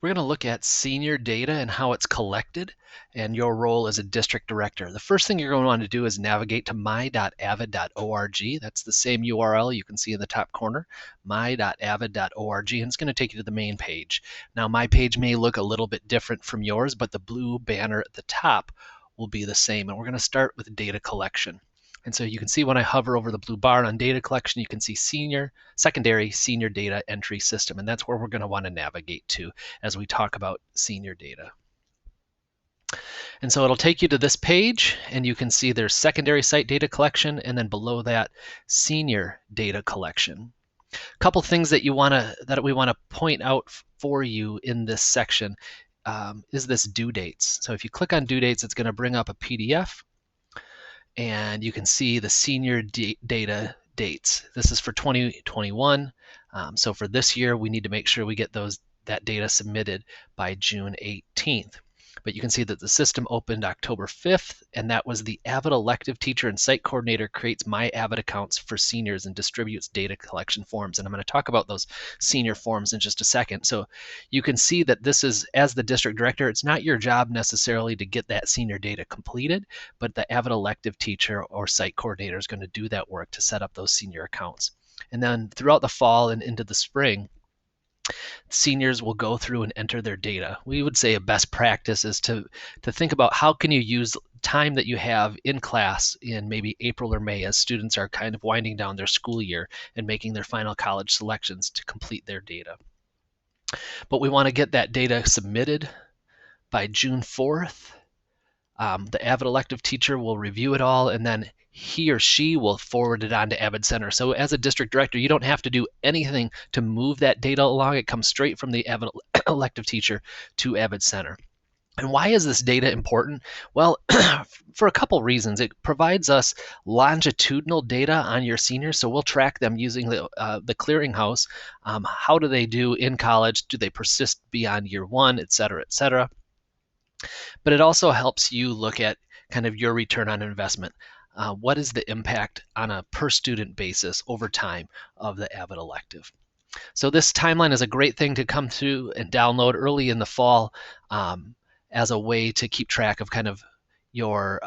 We're going to look at senior data and how it's collected and your role as a district director. The first thing you're going to want to do is navigate to my.avid.org. That's the same URL you can see in the top corner, my.avid.org, and it's going to take you to the main page. Now, my page may look a little bit different from yours, but the blue banner at the top will be the same, and we're going to start with data collection. And so you can see when I hover over the blue bar on data collection, you can see secondary senior data entry system, and that's where we're going to want to navigate to as we talk about senior data. And so it'll take you to this page, and you can see there's secondary site data collection, and then below that, senior data collection. A couple things that we want to point out for you in this section is this due dates. So if you click on due dates, it's going to bring up a PDF, and you can see the senior data dates. This is for 2021. So for this year, we need to make sure we get that data submitted by June 18th. But you can see that the system opened October 5th, and that was the Avid elective teacher and site coordinator creates My Avid accounts for seniors and distributes data collection forms. And I'm going to talk about those senior forms in just a second. So you can see that this is, as the district director, it's not your job necessarily to get that senior data completed, but the Avid elective teacher or site coordinator is going to do that work to set up those senior accounts. And then throughout the fall and into the spring, seniors will go through and enter their data. We would say a best practice is to think about how can you use time that you have in class in maybe April or May as students are kind of winding down their school year and making their final college selections to complete their data. But we want to get that data submitted by June 4th. The Avid elective teacher will review it all, and then he or she will forward it on to Avid Center. So as a district director, you don't have to do anything to move that data along. It comes straight from the Avid elective teacher to Avid Center. And why is this data important? Well, for a couple reasons. It provides us longitudinal data on your seniors, so we'll track them using the clearinghouse. How do they do in college? Do they persist beyond year one, et cetera, et cetera? But it also helps you look at kind of your return on investment. What is the impact on a per student basis over time of the Avid elective? So this timeline is a great thing to come through and download early in the fall as a way to keep track of kind of your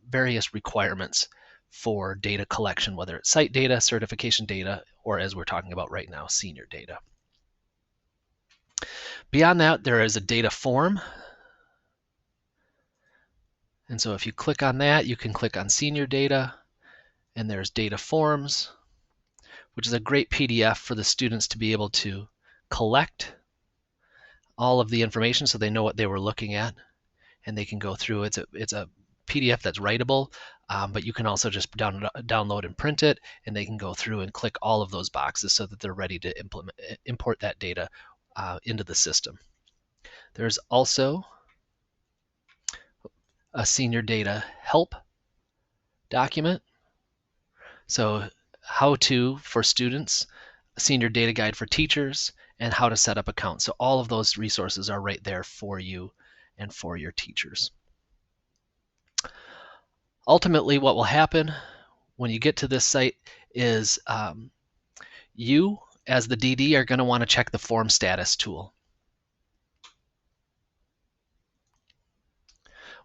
various requirements for data collection, whether it's site data, certification data, or as we're talking about right now, senior data. Beyond that, there is a data form. And so if you click on that, you can click on senior data, and there's data forms, which is a great PDF for the students to be able to collect all of the information so they know what they were looking at, and they can go through. It's a PDF that's writable, but you can also just download and print it, and they can go through and click all of those boxes so that they're ready to import that data into the system. There's also a senior data help document. So how to for students, a senior data guide for teachers, and how to set up accounts. So all of those resources are right there for you and for your teachers. Ultimately, what will happen when you get to this site is you, as the DD, are going to want to check the form status tool.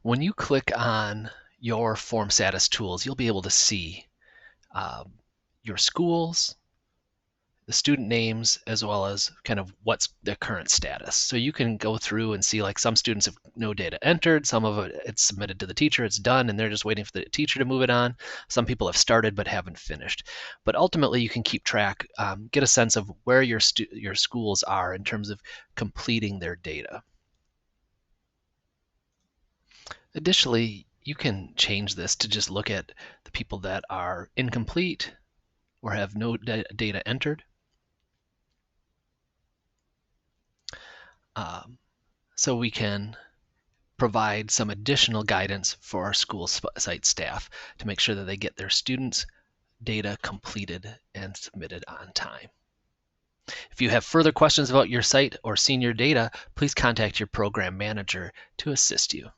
When you click on your form status tools, you'll be able to see your schools, the student names, as well as kind of what's their current status. So you can go through and see, like, some students have no data entered, some of it's submitted to the teacher, it's done, and they're just waiting for the teacher to move it on. Some people have started but haven't finished. But ultimately, you can keep track, get a sense of where your schools are in terms of completing their data. Additionally, you can change this to just look at the people that are incomplete or have no data entered. So we can provide some additional guidance for our school site staff to make sure that they get their students' data completed and submitted on time. If you have further questions about your site or senior data, please contact your program manager to assist you.